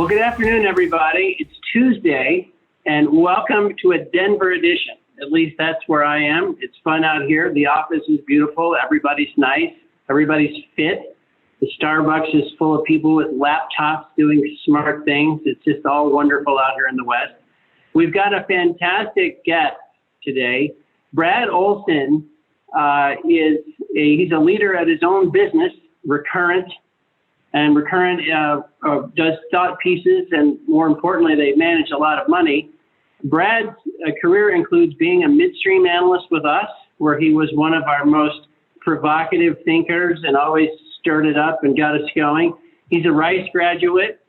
Well, good afternoon, everybody. It's Tuesday, and welcome to a Denver edition. At least that's where I am. It's fun out here. The office is beautiful. Everybody's nice. Everybody's fit. The Starbucks is full of people with laptops doing smart things. It's just all wonderful out here in the West. We've got a fantastic guest today. Brad Olson he's a leader at his own business, Recurrent. And Recurrent does thought pieces, and more importantly, they manage a lot of money. Brad's career includes being a midstream analyst with us, where he was one of our most provocative thinkers and always stirred it up and got us going. He's a Rice graduate,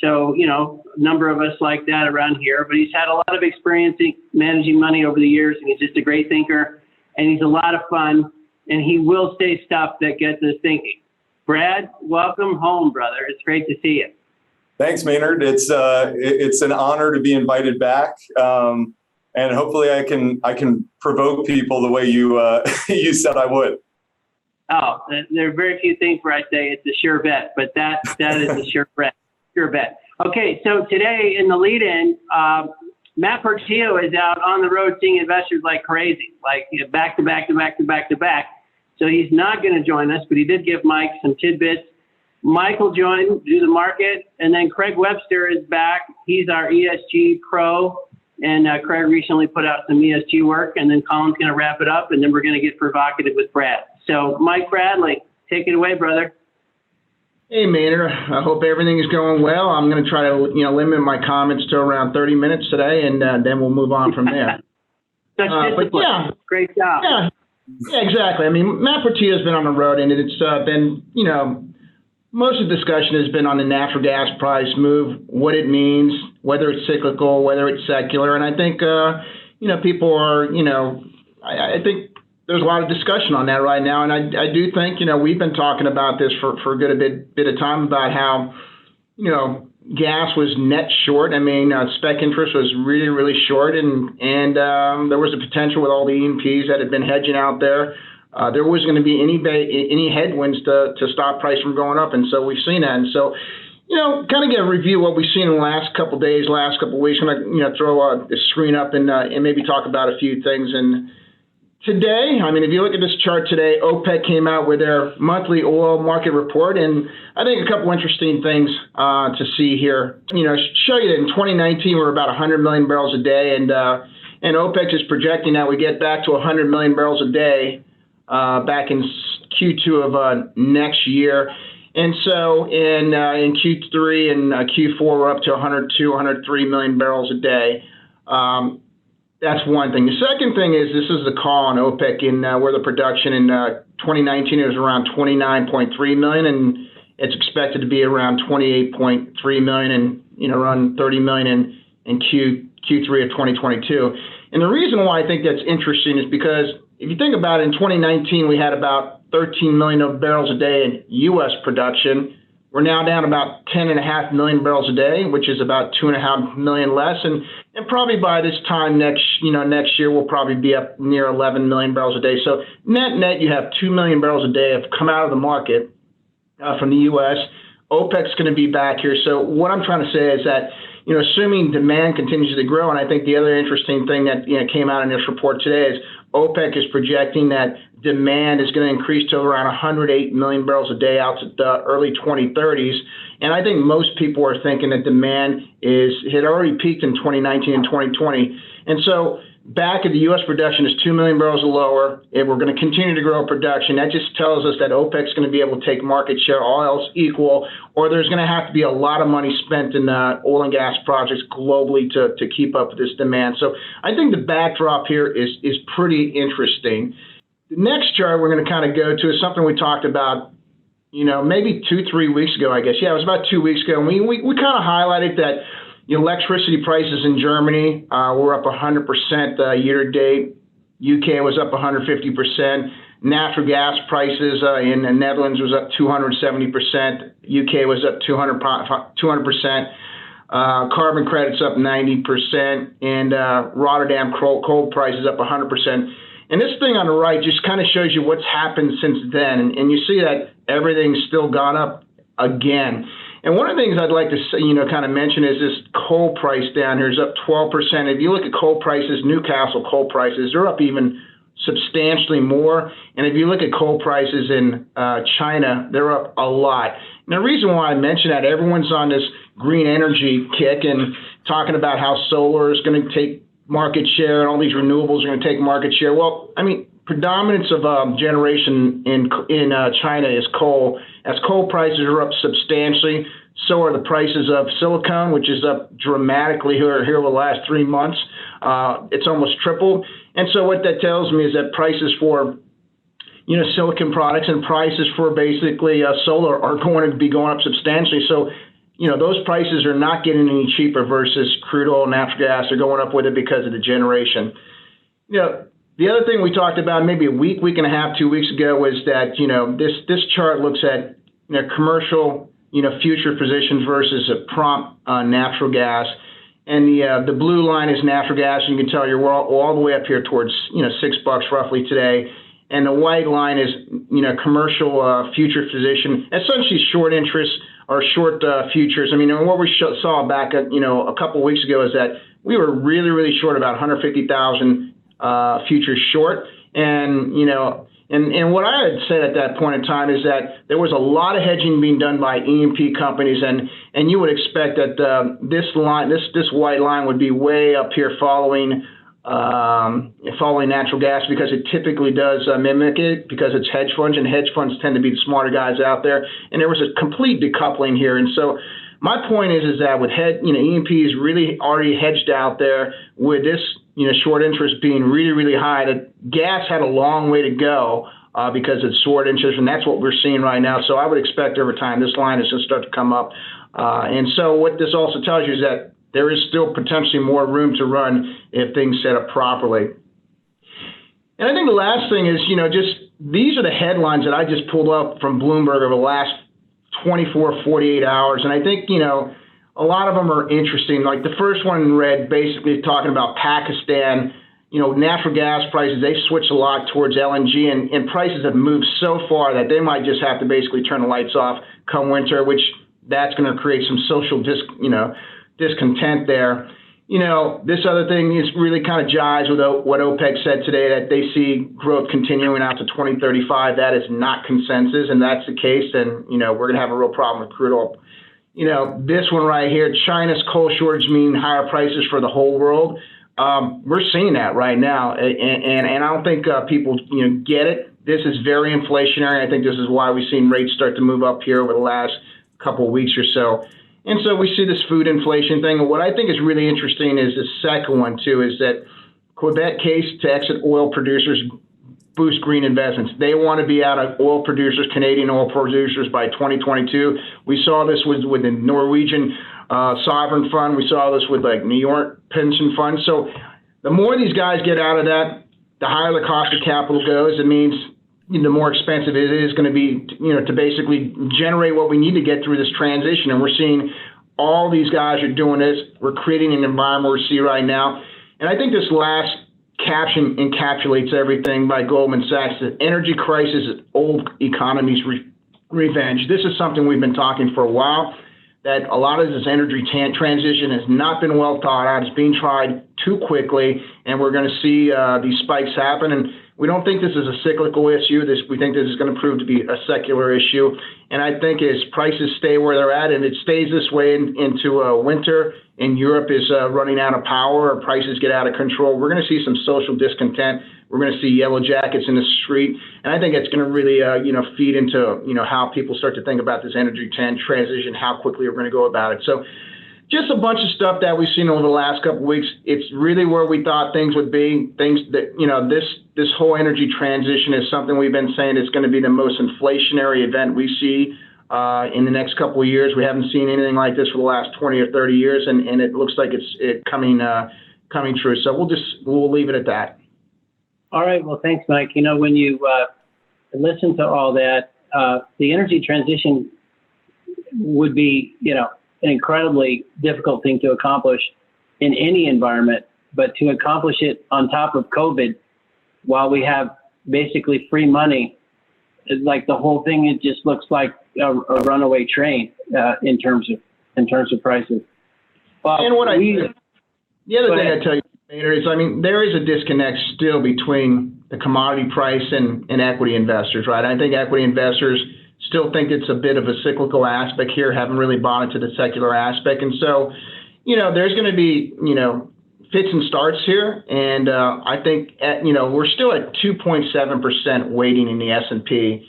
so, a number of us like that around here. But he's had a lot of experience in managing money over the years, and he's just a great thinker, and he's a lot of fun, and he will say stuff that gets us thinking. Brad, welcome home, brother. It's great to see you. Thanks, Maynard. It's an honor to be invited back, and hopefully I can provoke people the way you you said I would. Oh, there are very few things where I say it's a sure bet, but that is a sure bet. Sure bet. Okay, so today in the lead-in, Matt Portillo is out on the road seeing investors like crazy, like back to back to back to back to back. So he's not going to join us, but he did give Mike some tidbits. Mike will join, do the market, and then Craig Webster is back. He's our ESG pro, and Craig recently put out some ESG work, and then Colin's going to wrap it up, and then we're going to get provocative with Brad. So Mike Bradley, take it away, brother. Hey, Maynard. I hope everything is going well. I'm going to try to limit my comments to around 30 minutes today, and then we'll move on from there. Such discipline. But yeah, great job. Yeah, exactly. I mean, Matt Portillo's been on the road, and it's been, most of the discussion has been on the natural gas price move, what it means, whether it's cyclical, whether it's secular. And I think, people are, I think there's a lot of discussion on that right now. And I do think, we've been talking about this for a good bit of time about how, gas was net short. I mean, spec interest was really, really short, and there was a potential with all the E&Ps that had been hedging out there. There was going to be any headwinds to stop price from going up, and so we've seen that. And so, kind of get a review of what we've seen in the last couple of days, last couple of weeks. I'm going to throw the screen up and maybe talk about a few things. And today, I mean, if you look at this chart today, OPEC came out with their monthly oil market report, and I think a couple interesting things to see here. Show you that in 2019 we're about 100 million barrels a day, and OPEC is projecting that we get back to 100 million barrels a day back in Q2 of next year. And so in Q3 and Q4 we're up to 102, 103 million barrels a day. That's one thing. The second thing is this is the call on OPEC in where the production in 2019 is around 29.3 million, and it's expected to be around 28.3 million and around 30 million in Q3 of 2022. And the reason why I think that's interesting is because if you think about it, in 2019 we had about 13 million barrels a day in U.S. production. We're now down about 10.5 million barrels a day, which is about 2.5 million less. And probably by this time next year, we'll probably be up near 11 million barrels a day. So net, you have 2 million barrels a day have come out of the market from the U.S. OPEC's going to be back here. So what I'm trying to say is that, assuming demand continues to grow, and I think the other interesting thing that came out in this report today is OPEC is projecting that demand is going to increase to around 108 million barrels a day out to the early 2030s. And I think most people are thinking that demand had already peaked in 2019 and 2020. And so back at the U.S. production is 2 million barrels or lower. If we're going to continue to grow production, that just tells us that OPEC's going to be able to take market share, all else equal, or there's going to have to be a lot of money spent in oil and gas projects globally to keep up with this demand. So I think the backdrop here is pretty interesting. The next chart we're going to kind of go to is something we talked about, maybe 2-3 weeks ago, I guess. Yeah, it was about 2 weeks ago. And we kind of highlighted that electricity prices in Germany were up 100% year to date. UK was up 150%. Natural gas prices in the Netherlands was up 270%. UK was up 200%. Carbon credits up 90%. And Rotterdam coal prices up 100%. And this thing on the right just kind of shows you what's happened since then. And you see that everything's still gone up again. And one of the things I'd like to say, kind of mention is this coal price down here is up 12%. If you look at coal prices, Newcastle coal prices, they're up even substantially more. And if you look at coal prices in China, they're up a lot. And the reason why I mention that, everyone's on this green energy kick and talking about how solar is going to take market share and all these renewables are going to take market share. Well, I mean, predominance of generation in China is coal. As coal prices are up substantially, so are the prices of silicon, which is up dramatically here over the last 3 months. It's almost tripled. And so what that tells me is that prices for silicon products and prices for basically solar are going to be going up substantially. So, those prices are not getting any cheaper versus crude oil and natural gas. They're going up with it because of the generation. The other thing we talked about maybe a week and a half, 2 weeks ago was that, this chart looks at commercial, future positions versus a prompt natural gas. And the blue line is natural gas. And you can tell you're all the way up here towards, $6 roughly today. And the white line is, commercial future position, essentially short interest or short futures. I mean, and what we saw back at, a couple of weeks ago is that we were really, really short, about 150,000 futures short. And, and what I had said at that point in time is that there was a lot of hedging being done by E&P companies, and you would expect that this white line would be way up here following natural gas, because it typically does mimic it, because it's hedge funds, and hedge funds tend to be the smarter guys out there. And there was a complete decoupling here. And so my point is that with E&P is really already hedged out there with this, short interest being really, really high, that gas had a long way to go because it's short interest, and that's what we're seeing right now. So I would expect over time this line is going to start to come up. And so what this also tells you is that there is still potentially more room to run if things set up properly. And I think the last thing is, just these are the headlines that I just pulled up from Bloomberg over the last 24, 48 hours. And I think, a lot of them are interesting. Like the first one read basically talking about Pakistan, natural gas prices, they've switched a lot towards LNG, and prices have moved so far that they might just have to basically turn the lights off come winter, which that's going to create some social discontent there. This other thing is really kind of jives with what OPEC said today, that they see growth continuing out to 2035. That is not consensus, and that's the case, then, we're going to have a real problem with crude oil. This one right here, China's coal shortage mean higher prices for the whole world. We're seeing that right now, and I don't think people get it. This is very inflationary. I think this is why we've seen rates start to move up here over the last couple of weeks or so. And so we see this food inflation thing. And what I think is really interesting is the second one, too, is that Quebec case to exit oil producers boost green investments. They want to be out of oil producers, Canadian oil producers, by 2022. We saw this with the Norwegian sovereign fund. We saw this with New York pension funds. So the more these guys get out of that, the higher the cost of capital goes. It means the more expensive it is going to be, to basically generate what we need to get through this transition. And we're seeing all these guys are doing this. We're creating an environment we see right now. And I think this last caption encapsulates everything by Goldman Sachs. The energy crisis is old economy's revenge. This is something we've been talking for a while, that a lot of this energy transition has not been well thought out. It's being tried too quickly, and we're going to see these spikes happen. And we don't think this is a cyclical issue. We think this is going to prove to be a secular issue. And I think as prices stay where they're at, and it stays this way into winter, and Europe is running out of power, or prices get out of control, we're going to see some social discontent. We're going to see yellow jackets in the street. And I think it's going to really, feed into, how people start to think about this energy transition, how quickly we're going to go about it. So just a bunch of stuff that we've seen over the last couple of weeks. It's really where we thought things would be. Things that, this whole energy transition is something we've been saying is going to be the most inflationary event we see in the next couple of years. We haven't seen anything like this for the last 20 or 30 years, and it looks like it's coming true. So we'll leave it at that. All right. Well, thanks, Mike. When you listen to all that, the energy transition would be, an incredibly difficult thing to accomplish in any environment, but to accomplish it on top of COVID while we have basically free money, like the whole thing, it just looks like a runaway train in terms of prices. Well, And the other thing I tell you, Maynard, is there is a disconnect still between the commodity price and equity investors, right? I think equity investors still think it's a bit of a cyclical aspect here, haven't really bought into the secular aspect. And so, there's going to be, fits and starts here. And I think, we're still at 2.7% weighting in the S&P.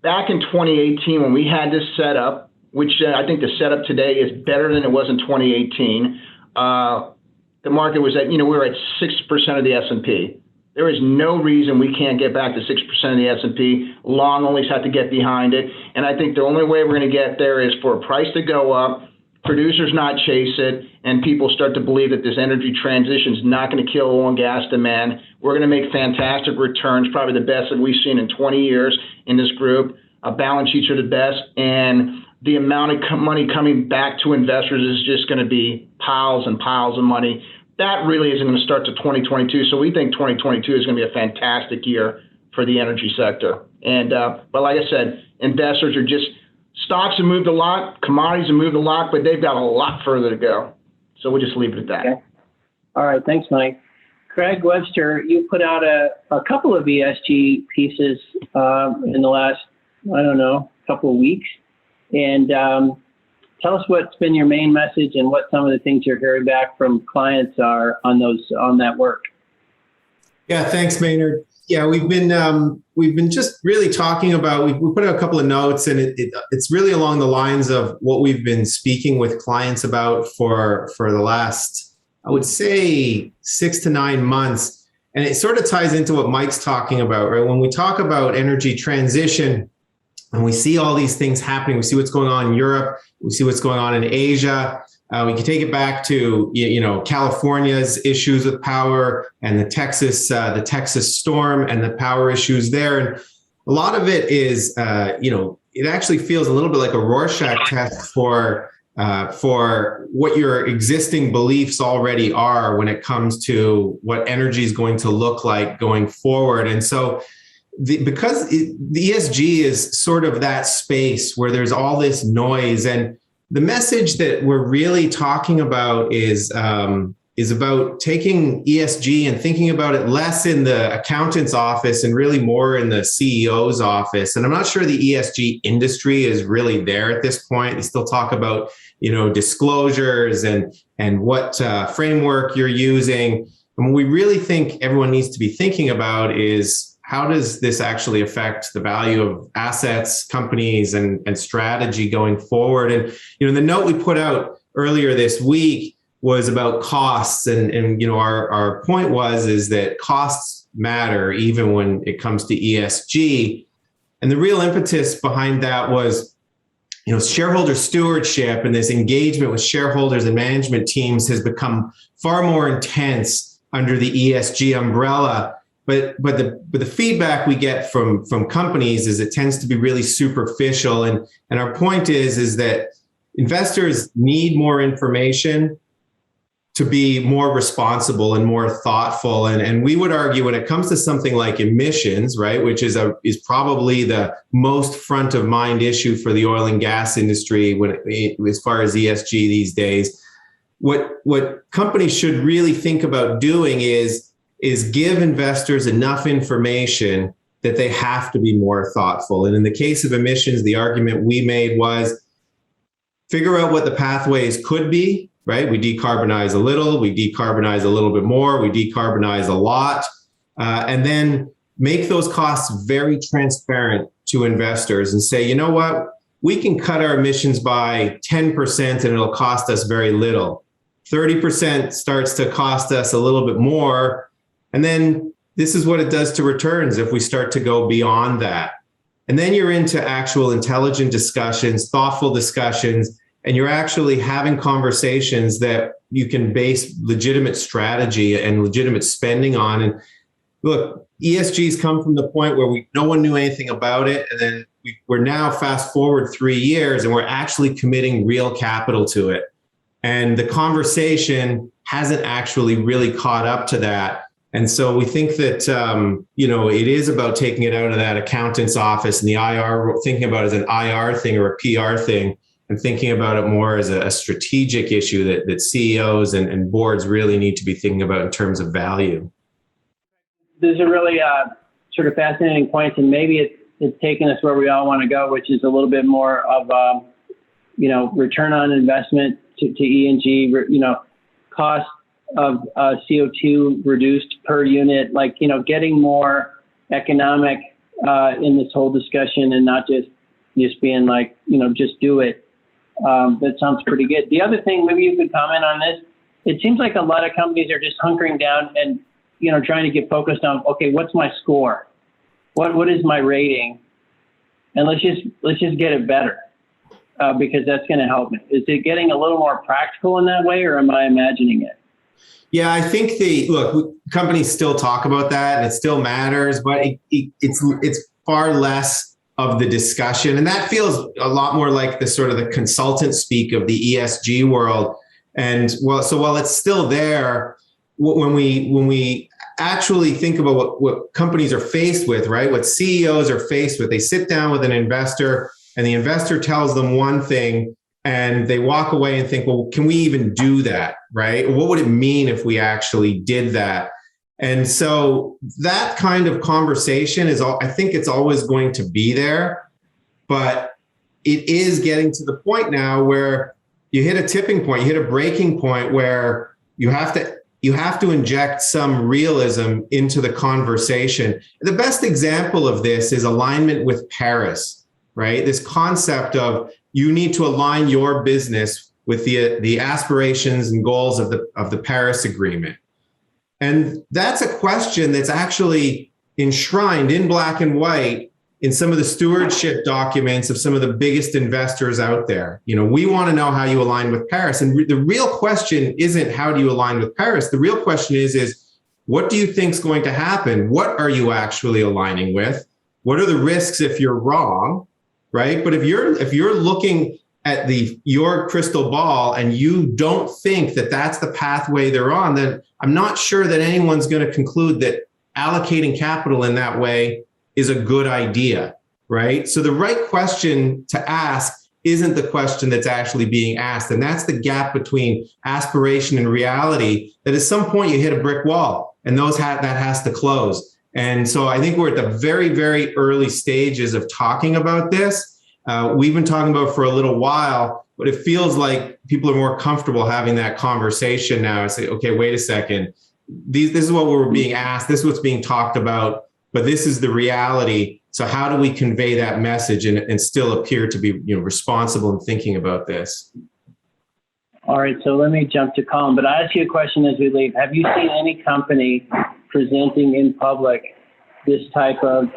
Back in 2018, when we had this setup, which I think the setup today is better than it was in 2018, the market was at, we were at 6% of the S&P. There is no reason we can't get back to 6% of the S&P. Long onlys have to get behind it. And I think the only way we're going to get there is for a price to go up, producers not chase it, and people start to believe that this energy transition is not going to kill oil and gas demand. We're going to make fantastic returns, probably the best that we've seen in 20 years in this group. Balance sheets are the best, and the amount of money coming back to investors is just going to be piles and piles of money. That really isn't going to start to 2022. So we think 2022 is going to be a fantastic year for the energy sector. And but like I said, investors are just, stocks have moved a lot, commodities have moved a lot, but they've got a lot further to go. So we'll just leave it at that. Okay. All right. Thanks, Mike. Craig Webster, you put out a couple of ESG pieces in the last, couple of weeks. And tell us what's been your main message and what some of the things you're hearing back from clients are on that work. Yeah, thanks, Maynard. Yeah, we've been just really talking about, we put out a couple of notes, and it's really along the lines of what we've been speaking with clients about for the last, I would say, 6 to 9 months. And it sort of ties into what Mike's talking about, right? When we talk about energy transition and we see all these things happening, we see what's going on in Europe, we see what's going on in Asia. We can take it back to, California's issues with power and the Texas storm and the power issues there. And a lot of it is, it actually feels a little bit like a Rorschach test for what your existing beliefs already are when it comes to what energy is going to look like going forward. And so because the ESG is sort of that space where there's all this noise, and the message that we're really talking about is about taking ESG and thinking about it less in the accountant's office and really more in the CEO's office. And I'm not sure the ESG industry is really there at this point. They still talk about, disclosures and what framework you're using. And what we really think everyone needs to be thinking about is, how does this actually affect the value of assets, companies, and strategy going forward? And the note we put out earlier this week was about costs, and our point is that costs matter even when it comes to ESG. And the real impetus behind that was, shareholder stewardship, and this engagement with shareholders and management teams has become far more intense under the ESG umbrella. But the feedback we get from companies is it tends to be really superficial. And our point is that investors need more information to be more responsible and more thoughtful. And we would argue when it comes to something like emissions, right, which is probably the most front of mind issue for the oil and gas industry as far as ESG these days, what companies should really think about doing is give investors enough information that they have to be more thoughtful. And in the case of emissions, the argument we made was figure out what the pathways could be, right? We decarbonize a little, we decarbonize a little bit more, we decarbonize a lot, and then make those costs very transparent to investors and say, you know what, we can cut our emissions by 10% and it'll cost us very little. 30% starts to cost us a little bit more. And then this is what it does to returns if we start to go beyond that. And then you're into actual intelligent discussions, thoughtful discussions, and you're actually having conversations that you can base legitimate strategy and legitimate spending on. And look, ESG's come from the point where no one knew anything about it. And then we're now fast forward 3 years and we're actually committing real capital to it. And the conversation hasn't actually really caught up to that. And so we think that, it is about taking it out of that accountant's office and the IR, thinking about it as an IR thing or a PR thing, and thinking about it more as a strategic issue that CEOs and boards really need to be thinking about in terms of value. These are really sort of fascinating points, and maybe it's taken us where we all want to go, which is a little bit more of, return on investment to E&G, cost of CO2 reduced per unit, getting more economic in this whole discussion and not just being just do it. That sounds pretty good. The other thing, maybe you could comment on this. It seems like a lot of companies are just hunkering down and, trying to get focused on, okay, what's my score? What is my rating? And let's just get it better because that's going to help me. Is it getting a little more practical in that way, or am I imagining it? Yeah, I think companies still talk about that and it still matters, but it's far less of the discussion. And that feels a lot more like the sort of the consultant speak of the ESG world. And while it's still there, when we actually think about what companies are faced with, right? What CEOs are faced with, they sit down with an investor and the investor tells them one thing and they walk away and think, well, can we even do that, right? What would it mean if we actually did that? And so that kind of conversation I think it's always going to be there, but it is getting to the point now where you hit a tipping point, you hit a breaking point where you have to inject some realism into the conversation. The best example of this is alignment with Paris, right? This concept of you need to align your business with the aspirations and goals of the Paris Agreement. And that's a question that's actually enshrined in black and white in some of the stewardship documents of some of the biggest investors out there. We want to know how you align with Paris. And the real question isn't how do you align with Paris? The real question is what do you think is going to happen? What are you actually aligning with? What are the risks if you're wrong? Right? But if you're looking at your crystal ball and you don't think that that's the pathway they're on, then I'm not sure that anyone's going to conclude that allocating capital in that way is a good idea, right? So the right question to ask isn't the question that's actually being asked. And that's the gap between aspiration and reality, that at some point you hit a brick wall and that has to close. And so I think we're at the very, very early stages of talking about this. We've been talking about it for a little while, but it feels like people are more comfortable having that conversation now and say, okay, wait a second. This is what we're being asked. This is what's being talked about, but this is the reality. So how do we convey that message and still appear to be responsible in thinking about this? All right, so let me jump to Colin, but I'll ask you a question as we leave. Have you seen any company presenting in public this type of,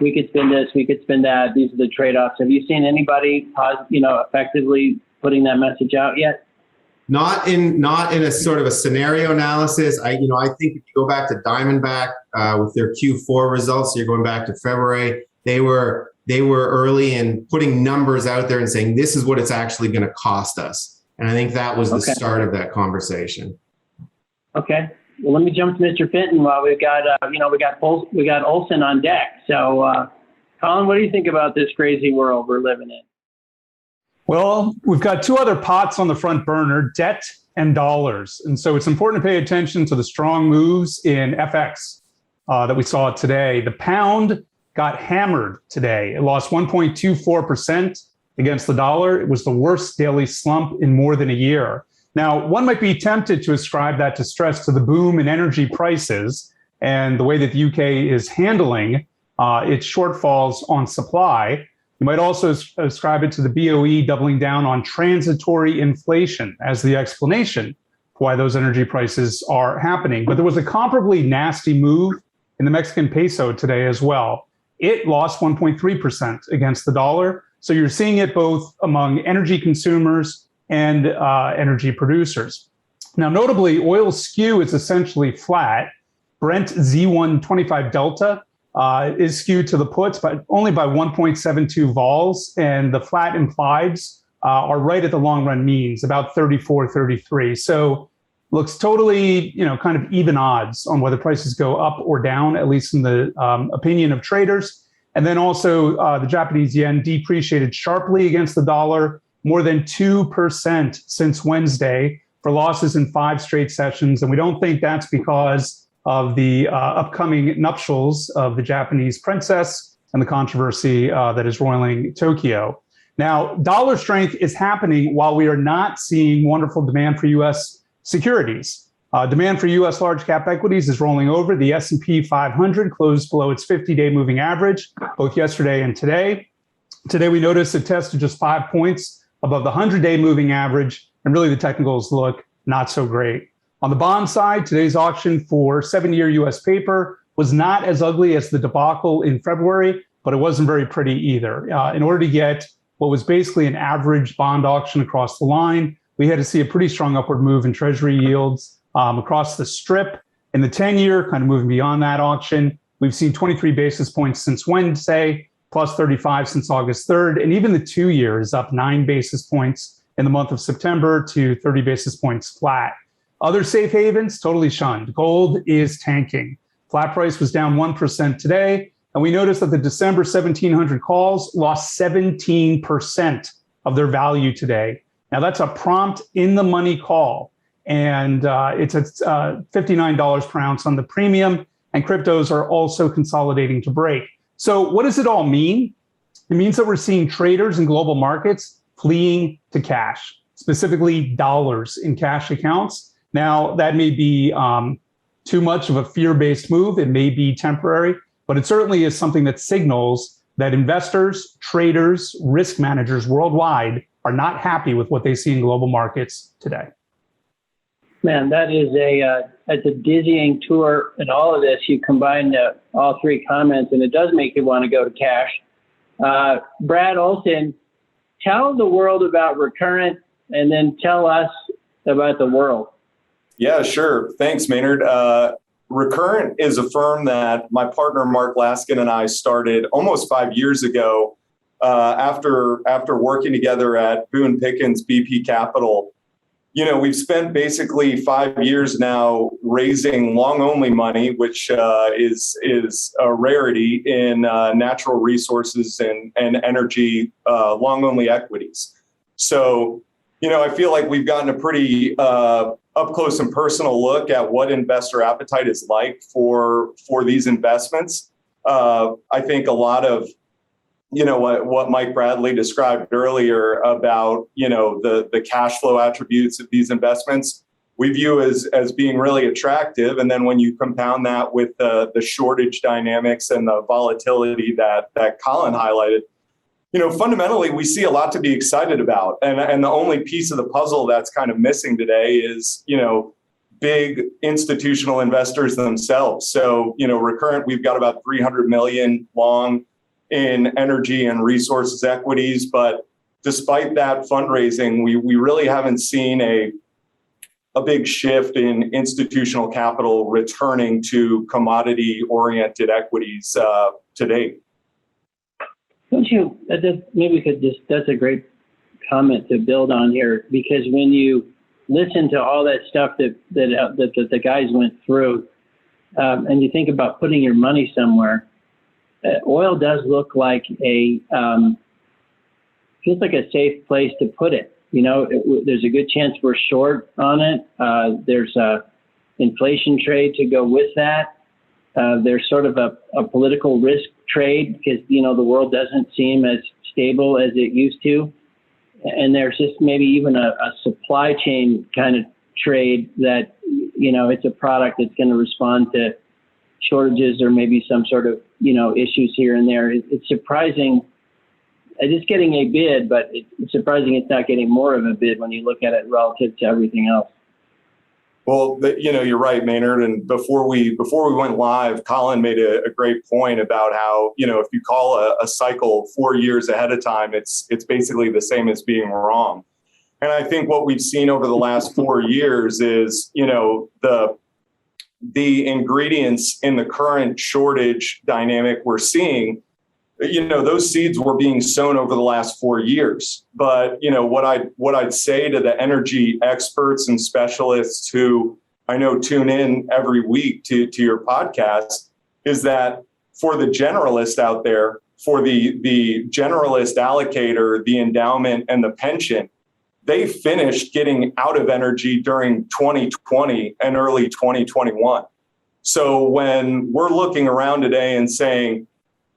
we could spend this, we could spend that, these are the trade-offs? Have you seen anybody, effectively putting that message out yet? Not in a sort of a scenario analysis. I think if you go back to Diamondback with their Q4 results, so you're going back to February, they were early in putting numbers out there and saying, this is what it's actually going to cost us. And I think that was the start of that conversation. Okay. Well, let me jump to Mr. Fenton while we've got, we got Olson on deck. So, Colin, what do you think about this crazy world we're living in? Well, we've got two other pots on the front burner, debt and dollars. And so it's important to pay attention to the strong moves in FX that we saw today. The pound got hammered today. It lost 1.24% against the dollar. It was the worst daily slump in more than a year. Now, one might be tempted to ascribe that to stress to the boom in energy prices and the way that the UK is handling its shortfalls on supply. You might also ascribe it to the BOE doubling down on transitory inflation as the explanation for why those energy prices are happening. But there was a comparably nasty move in the Mexican peso today as well. It lost 1.3% against the dollar. So you're seeing it both among energy consumers and energy producers. Now, notably, oil skew is essentially flat. Brent Z125 Delta is skewed to the puts, but only by 1.72 vols, and the flat implieds are right at the long run means, about 34, 33. So looks totally, kind of even odds on whether prices go up or down, at least in the opinion of traders. And then also the Japanese yen depreciated sharply against the dollar, more than 2% since Wednesday, for losses in 5 straight sessions. And we don't think that's because of the upcoming nuptials of the Japanese princess and the controversy that is roiling Tokyo. Now, dollar strength is happening while we are not seeing wonderful demand for U.S. securities. Demand for U.S. large cap equities is rolling over. The S&P 500 closed below its 50-day moving average, both yesterday and today. Today, we noticed it tested just 5 points above the 100-day moving average, and really the technicals look not so great. On the bond side, today's auction for 7-year U.S. paper was not as ugly as the debacle in February, but it wasn't very pretty either. In order to get what was basically an average bond auction across the line, we had to see a pretty strong upward move in Treasury yields across the strip. In the 10-year, kind of moving beyond that auction, we've seen 23 basis points since Wednesday, plus 35 since August 3rd, and even the 2-year is up 9 basis points in the month of September to 30 basis points flat. Other safe havens, totally shunned. Gold is tanking. Flat price was down 1% today, and we noticed that the December 1700 calls lost 17% of their value today. Now that's a prompt in the money call, and it's at $59 per ounce on the premium, and cryptos are also consolidating to break. So what does it all mean? It means that we're seeing traders in global markets fleeing to cash, specifically dollars in cash accounts. Now, that may be too much of a fear-based move. It may be temporary, but it certainly is something that signals that investors, traders, risk managers worldwide are not happy with what they see in global markets today. Man, that is it's a dizzying tour in all of this. You combine all 3 comments, and it does make you want to go to cash. Brad Olson, tell the world about Recurrent, and then tell us about the world. Yeah, sure. Thanks, Maynard. Recurrent is a firm that my partner Mark Laskin and I started almost 5 years ago after working together at Boone Pickens BP Capital. We've spent basically 5 years now raising long-only money, which is a rarity in natural resources and energy long-only equities. So, I feel like we've gotten a pretty up close and personal look at what investor appetite is like for these investments. I think a lot of what Mike Bradley described earlier about the cash flow attributes of these investments, we view as being really attractive. And then when you compound that with the shortage dynamics and the volatility that Colin highlighted, fundamentally we see a lot to be excited about. And the only piece of the puzzle that's kind of missing today is big institutional investors themselves. So Recurrent, we've got about 300 million long in energy and resources equities. But despite that fundraising, we really haven't seen a big shift in institutional capital returning to commodity-oriented equities to date. Don't you, maybe we could that's a great comment to build on here, because when you listen to all that stuff that the guys went through, and you think about putting your money somewhere, oil does look like feels like a safe place to put it. There's a good chance we're short on it. There's a inflation trade to go with that. There's sort of a political risk trade because, the world doesn't seem as stable as it used to. And there's just maybe even a supply chain kind of trade that, it's a product that's going to respond to shortages or maybe some sort of, issues here and there. It's surprising. It's getting a bid, but it's surprising it's not getting more of a bid when you look at it relative to everything else. Well, you're right, Maynard. And before we went live, Colin made a great point about how, if you call a cycle 4 years ahead of time, it's basically the same as being wrong. And I think what we've seen over the last 4 years is, the ingredients in the current shortage dynamic we're seeing those seeds were being sown over the last 4 years. But, what I'd say to the energy experts and specialists who I know tune in every week to your podcast is that for the generalist out there, for the generalist allocator, the endowment and the pension, they finished getting out of energy during 2020 and early 2021. So when we're looking around today and saying,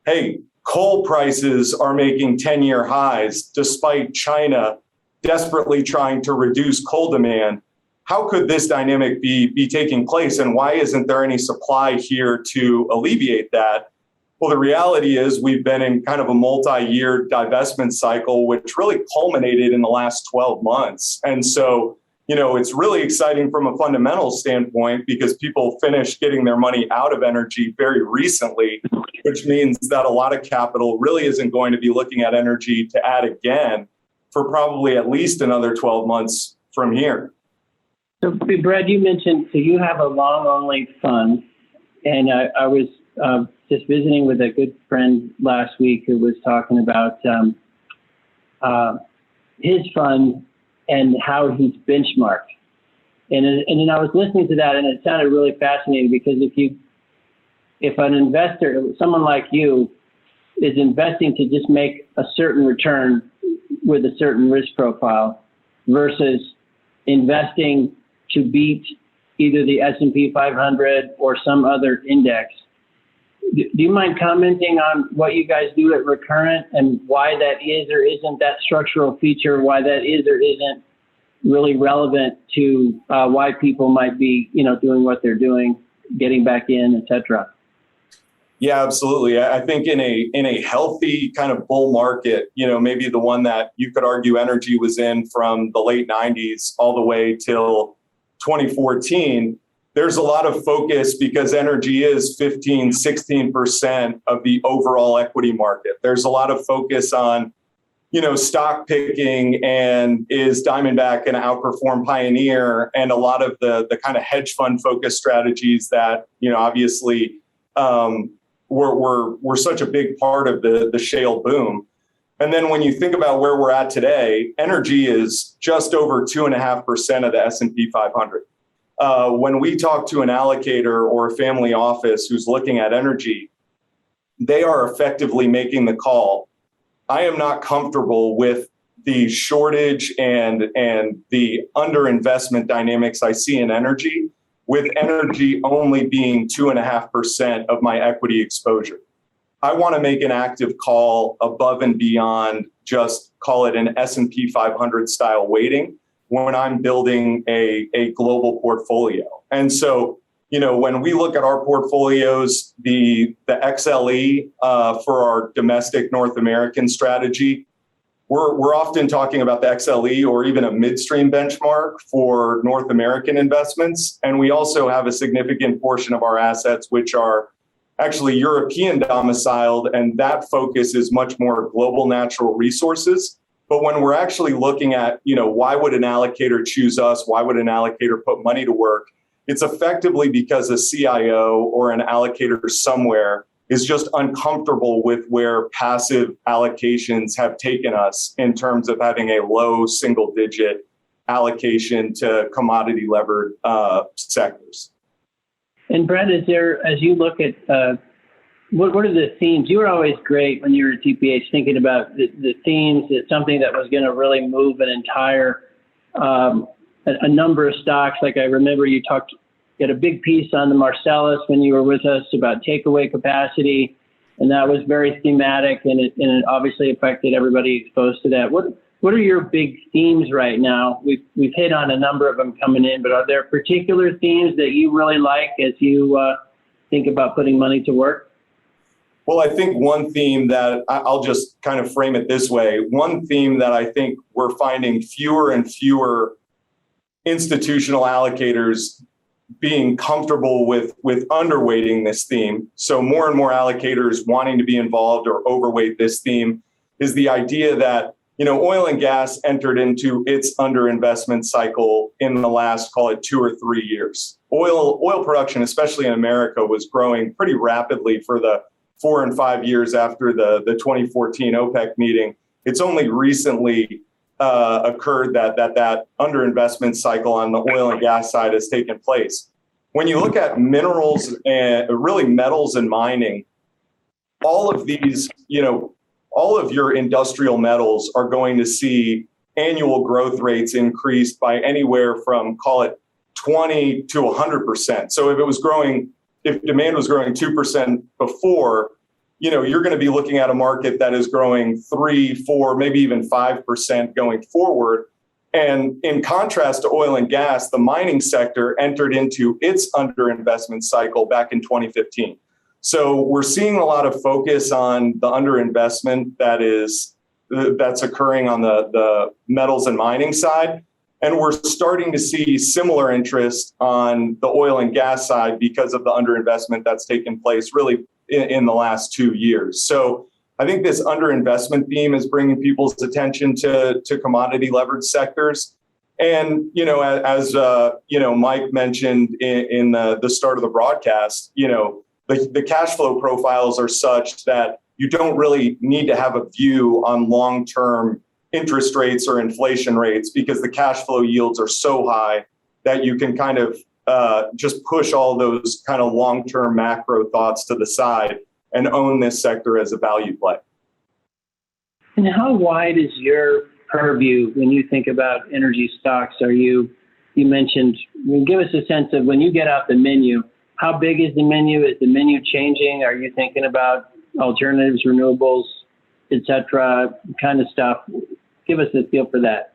hey, coal prices are making 10-year highs despite China desperately trying to reduce coal demand, how could this dynamic be taking place, and why isn't there any supply here to alleviate that? Well, the reality is we've been in kind of a multi-year divestment cycle, which really culminated in the last 12 months. And so, it's really exciting from a fundamental standpoint because people finished getting their money out of energy very recently, which means that a lot of capital really isn't going to be looking at energy to add again for probably at least another 12 months from here. So, Brad, you mentioned, so you have a long-only fund, and I was just visiting with a good friend last week who was talking about his fund and how he's benchmarked. And then I was listening to that, and it sounded really fascinating because if an investor, someone like you, is investing to just make a certain return with a certain risk profile versus investing to beat either the S&P 500 or some other index, do you mind commenting on what you guys do at Recurrent and why that is or isn't that structural feature, why that is or isn't really relevant to why people might be, doing what they're doing, getting back in, et cetera? Yeah, absolutely. I think in a healthy kind of bull market, maybe the one that you could argue energy was in from the late 90s all the way till 2014, there's a lot of focus because energy is 15, 16% of the overall equity market. There's a lot of focus on, stock picking and is Diamondback going to outperform Pioneer, and a lot of the kind of hedge fund focused strategies that, obviously were such a big part of the shale boom. And then when you think about where we're at today, energy is just over 2.5% of the S&P 500. When we talk to an allocator or a family office who's looking at energy, they are effectively making the call. I am not comfortable with the shortage and the underinvestment dynamics I see in energy, with energy only being 2.5% of my equity exposure. I want to make an active call above and beyond just call it an S&P 500 style weighting when I'm building a global portfolio. And so, when we look at our portfolios, the XLE for our domestic North American strategy, we're often talking about the XLE or even a midstream benchmark for North American investments. And we also have a significant portion of our assets which are actually European domiciled, and that focus is much more global natural resources. But when we're actually looking at, why would an allocator choose us? Why would an allocator put money to work? It's effectively because a CIO or an allocator somewhere is just uncomfortable with where passive allocations have taken us in terms of having a low single digit allocation to commodity levered sectors. And Brad, as you look at what are the themes? You were always great when you were at TPH thinking about the themes. It's something that was going to really move an entire a number of stocks. Like I remember you had a big piece on the Marcellus when you were with us about takeaway capacity, and that was very thematic, and it obviously affected everybody exposed to that. What are your big themes right now? We've hit on a number of them coming in, but are there particular themes that you really like as you think about putting money to work? Well, I think one theme that I'll just kind of frame it this way. One theme that I think we're finding fewer and fewer institutional allocators being comfortable with underweighting this theme. So more and more allocators wanting to be involved or overweight this theme is the idea that, oil and gas entered into its underinvestment cycle in the last, call it 2 or 3 years. Oil production, especially in America, was growing pretty rapidly for the 4 and 5 years after the 2014 OPEC meeting. It's only recently occurred that underinvestment cycle on the oil and gas side has taken place. When you look at minerals and really metals and mining, all of these, all of your industrial metals are going to see annual growth rates increased by anywhere from, call it 20 to 100%. So if demand was growing 2% before, you're going to be looking at a market that is growing 3, 4, maybe even 5% going forward. And in contrast to oil and gas, the mining sector entered into its underinvestment cycle back in 2015. So we're seeing a lot of focus on the underinvestment that's occurring on the metals and mining side. And we're starting to see similar interest on the oil and gas side because of the underinvestment that's taken place really in the last 2 years. So I think this underinvestment theme is bringing people's attention to commodity leveraged sectors. And, as Mike mentioned in the start of the broadcast, the cash flow profiles are such that you don't really need to have a view on long-term interest rates or inflation rates because the cash flow yields are so high that you can kind of just push all those kind of long-term macro thoughts to the side and own this sector as a value play. And how wide is your purview when you think about energy stocks? You mentioned, give us a sense of when you get out the menu, how big is the menu? Is the menu changing? Are you thinking about alternatives, renewables, et cetera, kind of stuff? Give us a feel for that.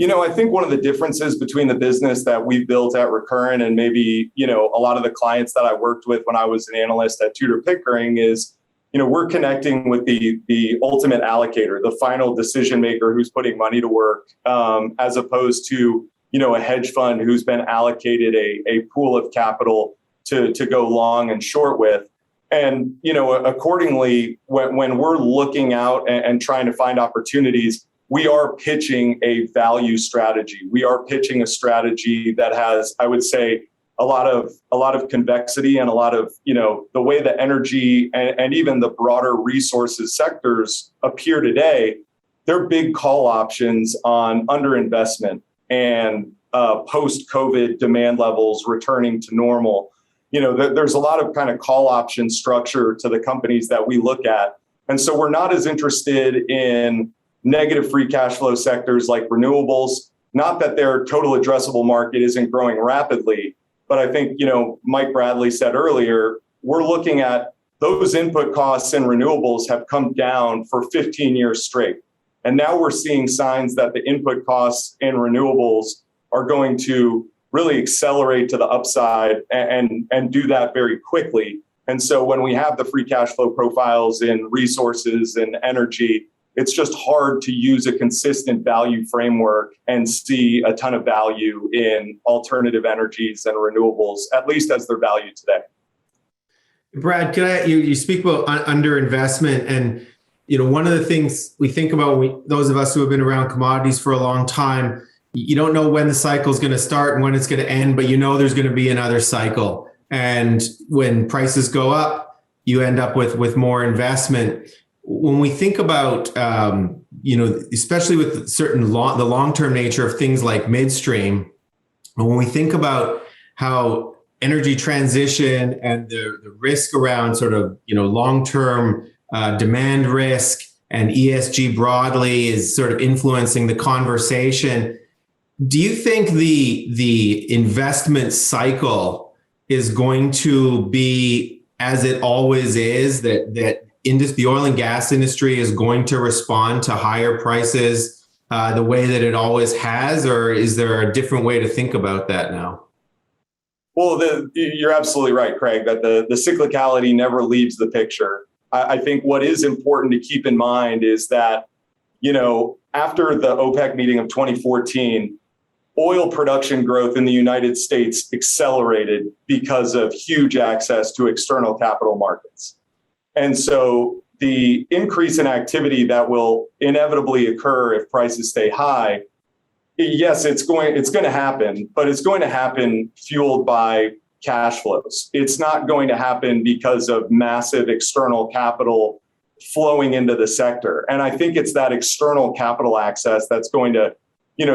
I think one of the differences between the business that we've built at Recurrent and maybe, a lot of the clients that I worked with when I was an analyst at Tudor Pickering is, we're connecting with the ultimate allocator, the final decision maker who's putting money to work, as opposed to, a hedge fund who's been allocated a pool of capital to go long and short with. And, accordingly, when we're looking out and trying to find opportunities, we are pitching a value strategy. We are pitching a strategy that has, I would say, a lot of convexity and a lot of, the way that energy and even the broader resources sectors appear today, they're big call options on underinvestment and post-COVID demand levels returning to normal. There's a lot of kind of call option structure to the companies that we look at. And so we're not as interested in negative free cash flow sectors like renewables, not that their total addressable market isn't growing rapidly, but I think, Mike Bradley said earlier, we're looking at those input costs in renewables have come down for 15 years straight. And now we're seeing signs that the input costs in renewables are going to really accelerate to the upside and do that very quickly. And so when we have the free cash flow profiles in resources and energy, it's just hard to use a consistent value framework and see a ton of value in alternative energies and renewables, at least as they're valued today. Brad, you speak about underinvestment, and one of the things we think about, those of us who have been around commodities for a long time, you don't know when the cycle is going to start and when it's going to end, but there's going to be another cycle. And when prices go up, you end up with more investment. When we think about, especially with the long-term nature of things like midstream, when we think about how energy transition and the risk around sort of, long-term demand risk and ESG broadly is sort of influencing the conversation, do you think the investment cycle is going to be as it always is, that the oil and gas industry is going to respond to higher prices the way that it always has, or is there a different way to think about that now? Well, you're absolutely right, Craig, that the cyclicality never leaves the picture. I think what is important to keep in mind is that, after the OPEC meeting of 2014, oil production growth in the United States accelerated because of huge access to external capital markets. And so the increase in activity that will inevitably occur if prices stay high, yes, it's going to happen, but it's going to happen fueled by cash flows. It's not going to happen because of massive external capital flowing into the sector. And I think it's that external capital access that's going to,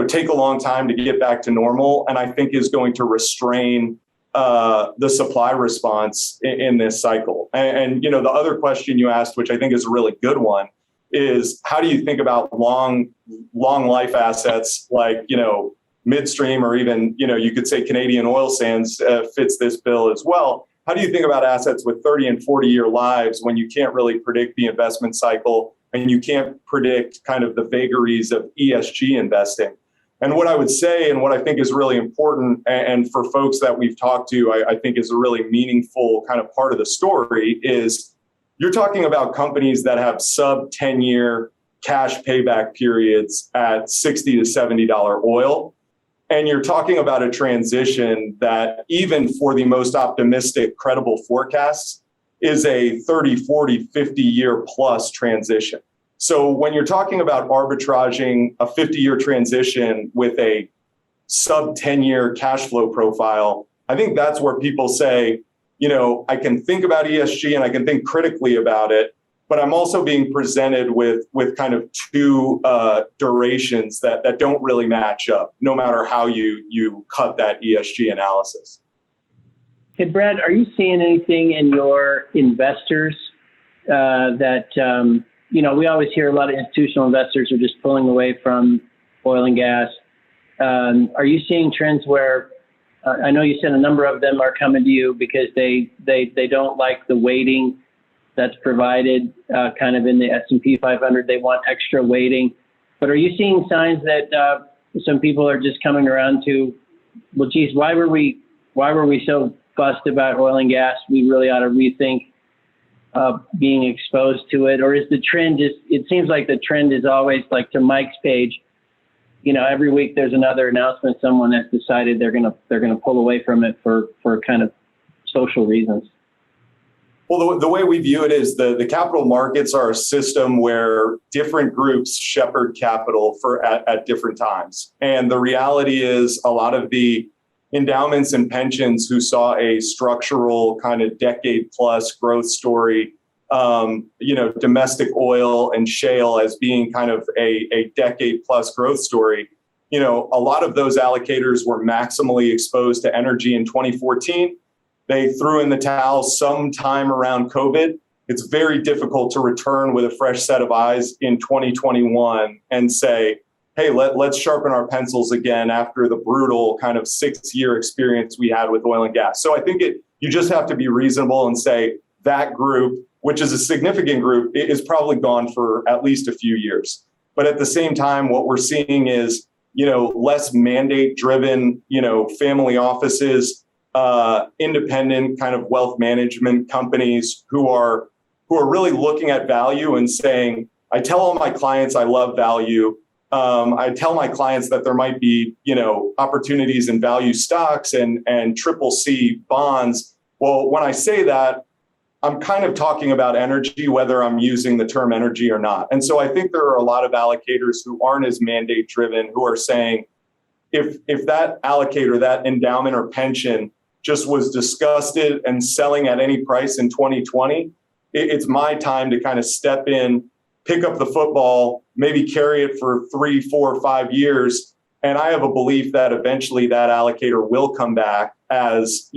take a long time to get back to normal, and I think is going to restrain the supply response in this cycle. And the other question you asked, which I think is a really good one, is how do you think about long life assets like, midstream, or even, you could say Canadian oil sands fits this bill as well. How do you think about assets with 30 and 40-year lives when you can't really predict the investment cycle and you can't predict kind of the vagaries of ESG investing? And what I would say, and what I think is really important, and for folks that we've talked to, I think is a really meaningful kind of part of the story, is you're talking about companies that have sub 10-year cash payback periods at $60 to $70 oil. And you're talking about a transition that, even for the most optimistic, credible forecasts, is a 30, 40, 50-year plus transition. So when you're talking about arbitraging a 50-year transition with a sub 10-year cash flow profile, I think that's where people say, I can think about ESG and I can think critically about it, but I'm also being presented with kind of two durations that don't really match up, no matter how you cut that ESG analysis. Hey, Brad, are you seeing anything in your investors that, we always hear a lot of institutional investors are just pulling away from oil and gas. Are you seeing trends where, I know you said a number of them are coming to you because they don't like the weighting that's provided kind of in the S&P 500. They want extra weighting. But are you seeing signs that some people are just coming around to, well, geez, why were we so fussed about oil and gas? We really ought to rethink being exposed to it. Or is the trend just, it seems like the trend is always like, to Mike's page, every week there's another announcement, someone has decided they're gonna pull away from it for kind of social reasons. Well, the way we view it is the capital markets are a system where different groups shepherd capital at different times. And the reality is a lot of the endowments and pensions who saw a structural kind of decade plus growth story, domestic oil and shale as being kind of a decade plus growth story, a lot of those allocators were maximally exposed to energy in 2014. They threw in the towel sometime around COVID. It's very difficult to return with a fresh set of eyes in 2021 and say, hey, let's sharpen our pencils again after the brutal kind of 6-year experience we had with oil and gas. So I think you just have to be reasonable and say that group, which is a significant group, is probably gone for at least a few years. But at the same time, what we're seeing is, less mandate-driven, family offices, independent kind of wealth management companies who are really looking at value and saying, I tell all my clients I love value. I tell my clients that there might be, opportunities in value stocks and triple C bonds. Well, when I say that, I'm kind of talking about energy, whether I'm using the term energy or not. And so I think there are a lot of allocators who aren't as mandate driven, who are saying, if that allocator, that endowment or pension just was disgusted and selling at any price in 2020, it's my time to kind of step in, pick up the football, maybe carry it for 3, 4, 5 years. And I have a belief that eventually that allocator will come back as,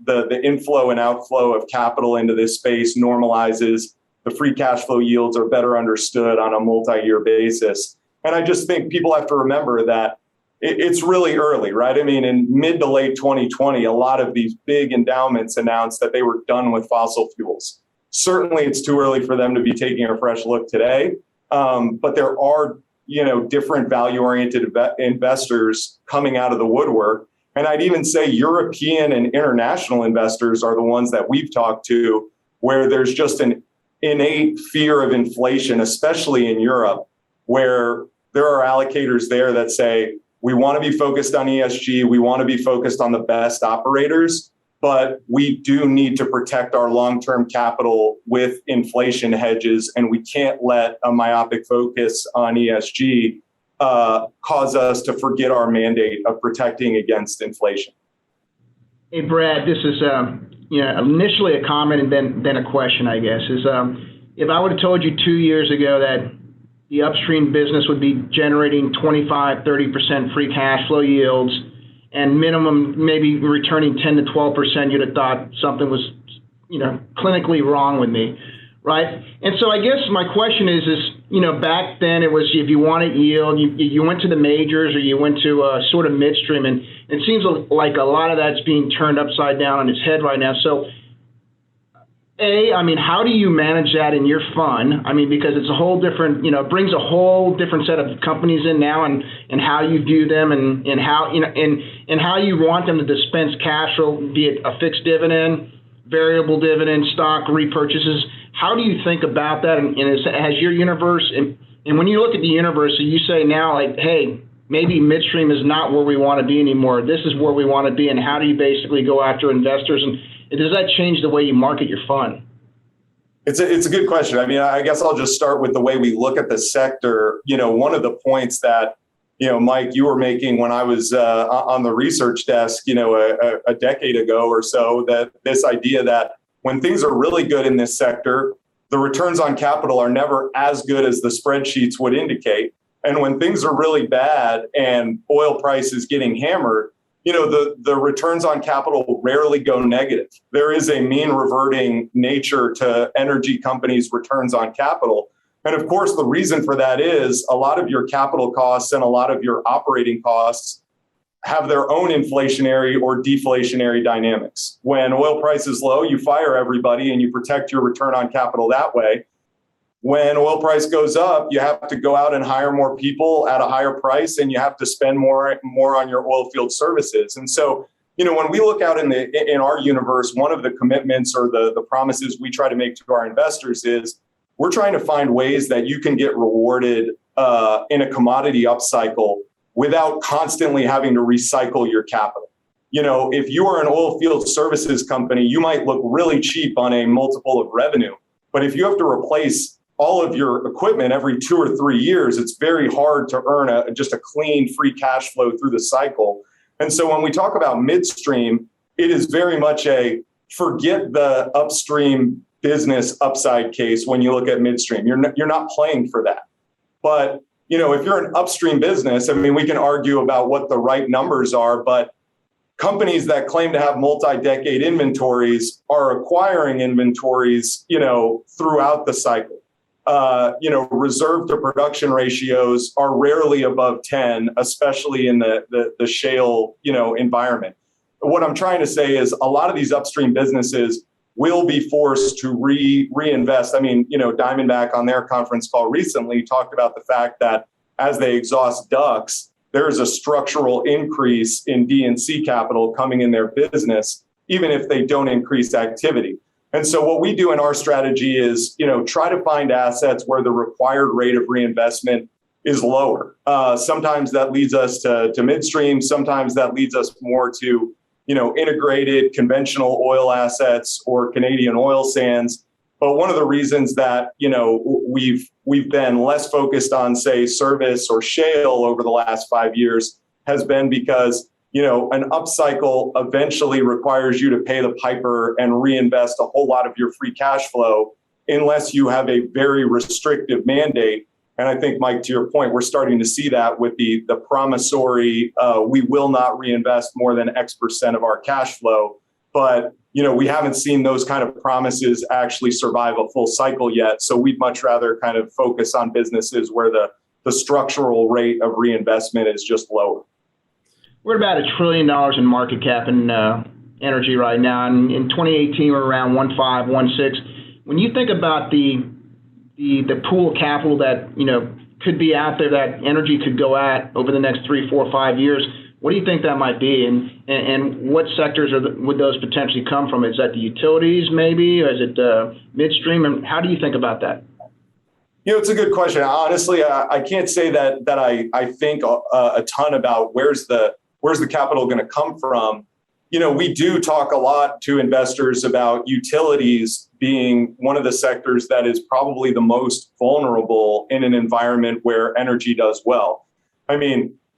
the inflow and outflow of capital into this space normalizes. The free cash flow yields are better understood on a multi-year basis. And I just think people have to remember that it's really early, right? I mean, in mid to late 2020, a lot of these big endowments announced that they were done with fossil fuels. Certainly, it's too early for them to be taking a fresh look today. But there are, different value-oriented investors coming out of the woodwork. And I'd even say European and international investors are the ones that we've talked to, where there's just an innate fear of inflation, especially in Europe, where there are allocators there that say, we want to be focused on ESG, we want to be focused on the best operators, but we do need to protect our long-term capital with inflation hedges, and we can't let a myopic focus on ESG cause us to forget our mandate of protecting against inflation. Hey, Brad, this is initially a comment and then a question, I guess. If I would have told you 2 years ago that the upstream business would be generating 25, 30% free cash flow yields and minimum maybe returning 10 to 12%, you'd have thought something was, clinically wrong with me, right? And so I guess my question is back then it was if you wanted yield, you went to the majors or you went to sort of midstream, and it seems like a lot of that's being turned upside down on its head right now. So how do you manage that in your fund? Because it's a whole different, brings a whole different set of companies in now, and how you view them, and how, and how you want them to dispense cash flow, be it a fixed dividend, variable dividend, stock repurchases. How do you think about that? And has your universe, and when you look at the universe, so you say now, like, hey, maybe midstream is not where we want to be anymore. This is where we want to be. And how do you basically go after investors? And does that change the way you market your fund? It's a good question. I guess I'll just start with the way we look at the sector. One of the points that, Mike, you were making when I was on the research desk, a decade ago or so, that this idea that when things are really good in this sector, the returns on capital are never as good as the spreadsheets would indicate. And when things are really bad and oil price is getting hammered, the returns on capital rarely go negative. There is a mean reverting nature to energy companies' returns on capital. And of course, the reason for that is a lot of your capital costs and a lot of your operating costs have their own inflationary or deflationary dynamics. When oil price is low, you fire everybody and you protect your return on capital that way. When oil price goes up, you have to go out and hire more people at a higher price, and you have to spend more on your oil field services. And so, when we look out in our universe, one of the commitments or the promises we try to make to our investors is we're trying to find ways that you can get rewarded in a commodity upcycle without constantly having to recycle your capital. If you are an oil field services company, you might look really cheap on a multiple of revenue, but if you have to replace all of your equipment every 2 or 3 years, it's very hard to earn just a clean free cash flow through the cycle. And so when we talk about midstream, it is very much a forget the upstream business upside case when you look at midstream. You're not playing for that. But if you're an upstream business, we can argue about what the right numbers are, but companies that claim to have multi-decade inventories are acquiring inventories, throughout the cycle. Reserve to production ratios are rarely above 10, especially in the shale, environment. What I'm trying to say is a lot of these upstream businesses will be forced to reinvest. Diamondback on their conference call recently talked about the fact that as they exhaust DUCs, there's a structural increase in D&C capital coming in their business, even if they don't increase activity. And so what we do in our strategy is, try to find assets where the required rate of reinvestment is lower. Sometimes that leads us to midstream. Sometimes that leads us more to, integrated conventional oil assets or Canadian oil sands. But one of the reasons that, we've been less focused on, say, service or shale over the last 5 years has been because an upcycle eventually requires you to pay the piper and reinvest a whole lot of your free cash flow unless you have a very restrictive mandate. And I think, Mike, to your point, we're starting to see that with the promissory, we will not reinvest more than X% of our cash flow. But, we haven't seen those kind of promises actually survive a full cycle yet. So we'd much rather kind of focus on businesses where the structural rate of reinvestment is just lower. We're about $1 trillion in market cap in energy right now. And in 2018, we're around 1.5, 1.6. When you think about the pool of capital that, could be out there that energy could go at over the next 3, 4, 5 years, what do you think that might be? And what sectors would those potentially come from? Is that the utilities maybe, or is it midstream? And how do you think about that? It's a good question. Honestly, I can't say that I think a ton about where's the capital going to come from. We do talk a lot to investors about utilities being one of the sectors that is probably the most vulnerable in an environment where energy does well.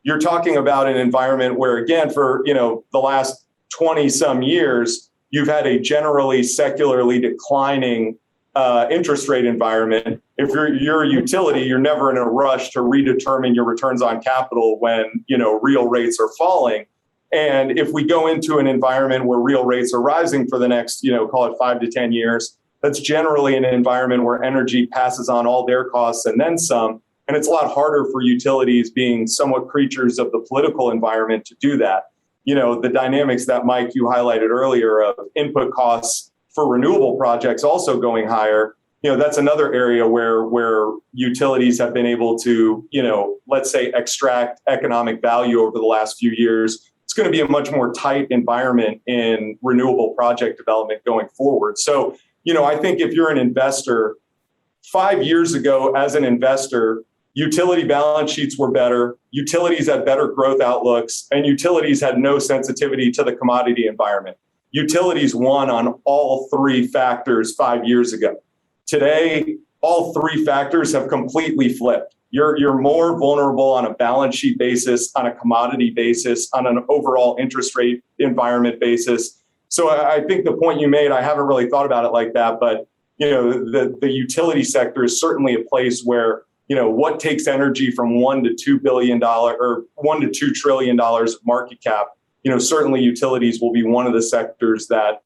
You're talking about an environment where, again, for the last 20 some years, you've had a generally secularly declining interest rate environment. If you're a utility, you're never in a rush to redetermine your returns on capital when, real rates are falling. And if we go into an environment where real rates are rising for the next, call it 5 to 10 years, that's generally an environment where energy passes on all their costs and then some. And it's a lot harder for utilities, being somewhat creatures of the political environment, to do that. The dynamics that, Mike, you highlighted earlier of input costs for renewable projects also going higher, that's another area where utilities have been able to, let's say, extract economic value over the last few years. It's going to be a much more tight environment in renewable project development going forward. So, I think if you're an investor, 5 years ago as an investor, utility balance sheets were better, utilities had better growth outlooks, and utilities had no sensitivity to the commodity environment. Utilities won on all three factors 5 years ago. Today, all three factors have completely flipped. You're more vulnerable on a balance sheet basis, on a commodity basis, on an overall interest rate environment basis. So I think the point you made, I haven't really thought about it like that, but the utility sector is certainly a place where what takes energy from $1 to $2 billion or $1 to $2 trillion of market cap. Certainly utilities will be one of the sectors that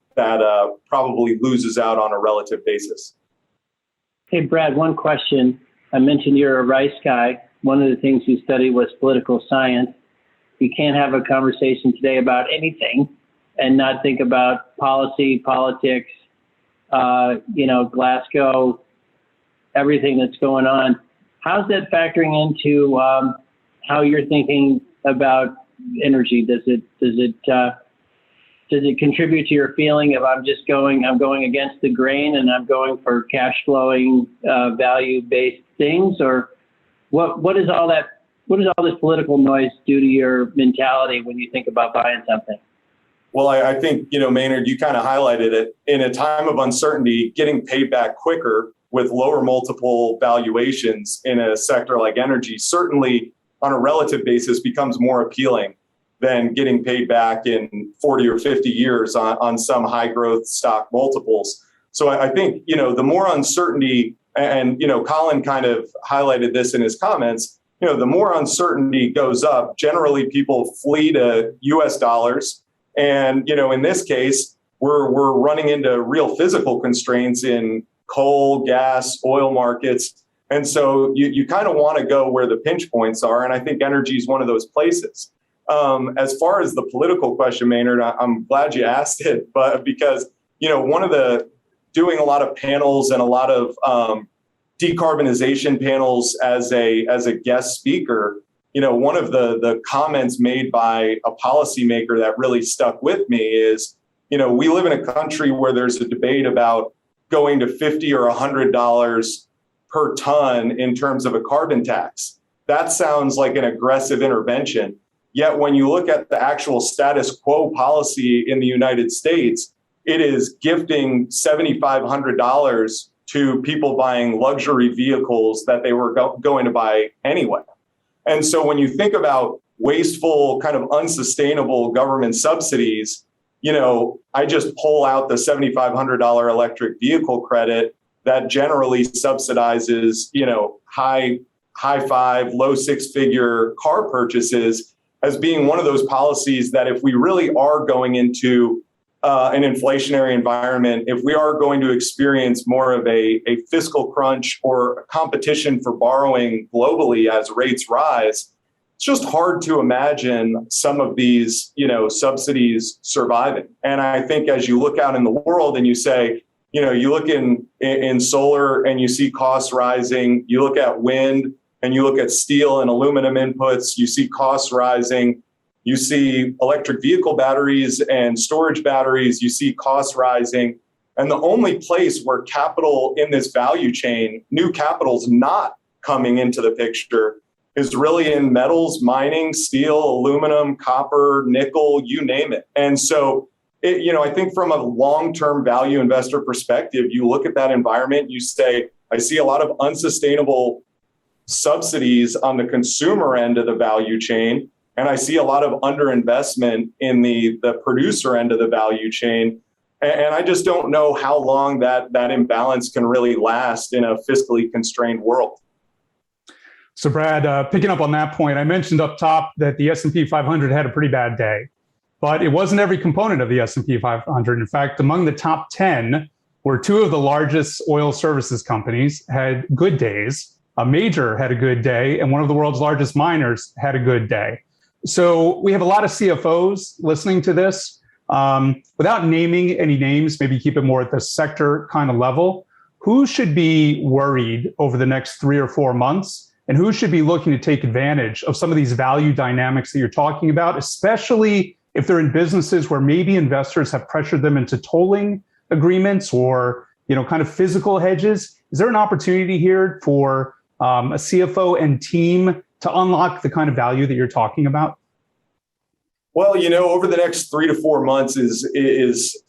probably loses out on a relative basis. Hey, Brad, one question. I mentioned you're a Rice guy. One of the things you study was political science. You can't have a conversation today about anything and not think about policy, politics, Glasgow, everything that's going on. How's that factoring into how you're thinking about energy? Does it contribute to your feeling of I'm going against the grain and I'm going for cash flowing, value-based things? Or what does all this political noise do to your mentality when you think about buying something? Well, I think, Maynard, you kind of highlighted it. In a time of uncertainty, getting paid back quicker with lower multiple valuations in a sector like energy certainly on a relative basis becomes more appealing than getting paid back in 40 or 50 years on some high growth stock multiples. So I think, the more uncertainty, and, Colin kind of highlighted this in his comments, the more uncertainty goes up, generally people flee to US dollars. And, in this case, we're running into real physical constraints in coal, gas, oil markets. And so you kind of want to go where the pinch points are. And I think energy is one of those places. As far as the political question, Maynard, I'm glad you asked it, but because, one of the doing a lot of panels and a lot of decarbonization panels as a guest speaker, one of the comments made by a policymaker that really stuck with me is, we live in a country where there's a debate about going to $50 or $100 per ton in terms of a carbon tax. That sounds like an aggressive intervention. Yet when you look at the actual status quo policy in the United States, it is gifting $7,500 to people buying luxury vehicles that they were going to buy anyway. And so when you think about wasteful, kind of unsustainable government subsidies, I just pull out the $7,500 electric vehicle credit that generally subsidizes, high five, low six-figure car purchases as being one of those policies that if we really are going into an inflationary environment, if we are going to experience more of a fiscal crunch or a competition for borrowing globally as rates rise, it's just hard to imagine some of these, subsidies surviving. And I think as you look out in the world and you say, you look in solar and you see costs rising, you look at wind and you look at steel and aluminum inputs, you see costs rising, you see electric vehicle batteries and storage batteries, you see costs rising. And the only place where capital in this value chain, new capital's not coming into the picture, is really in metals, mining, steel, aluminum, copper, nickel, you name it. And so, I think from a long-term value investor perspective, you look at that environment, you say, I see a lot of unsustainable subsidies on the consumer end of the value chain. And I see a lot of underinvestment in the producer end of the value chain. And I just don't know how long that imbalance can really last in a fiscally constrained world. So Brad, picking up on that point, I mentioned up top that the S&P 500 had a pretty bad day, but it wasn't every component of the S&P 500. In fact, among the top 10 were two of the largest oil services companies had good days. A major had a good day, and one of the world's largest miners had a good day. So we have a lot of CFOs listening to this. Without naming any names, maybe keep it more at the sector kind of level. Who should be worried over the next 3 or 4 months? And who should be looking to take advantage of some of these value dynamics that you're talking about, especially if they're in businesses where maybe investors have pressured them into tolling agreements or, kind of physical hedges? Is there an opportunity here for a CFO and team to unlock the kind of value that you're talking about? Well, over the next 3 to 4 months is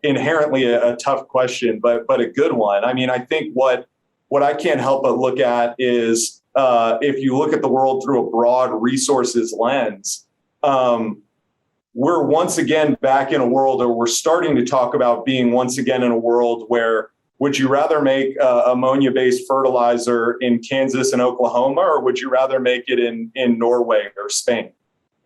inherently a tough question, but a good one. I mean, I think what I can't help but look at is if you look at the world through a broad resources lens, we're once again back in a world, or we're starting to talk about being once again in a world where would you rather make ammonia-based fertilizer in Kansas and Oklahoma, or would you rather make it in Norway or Spain?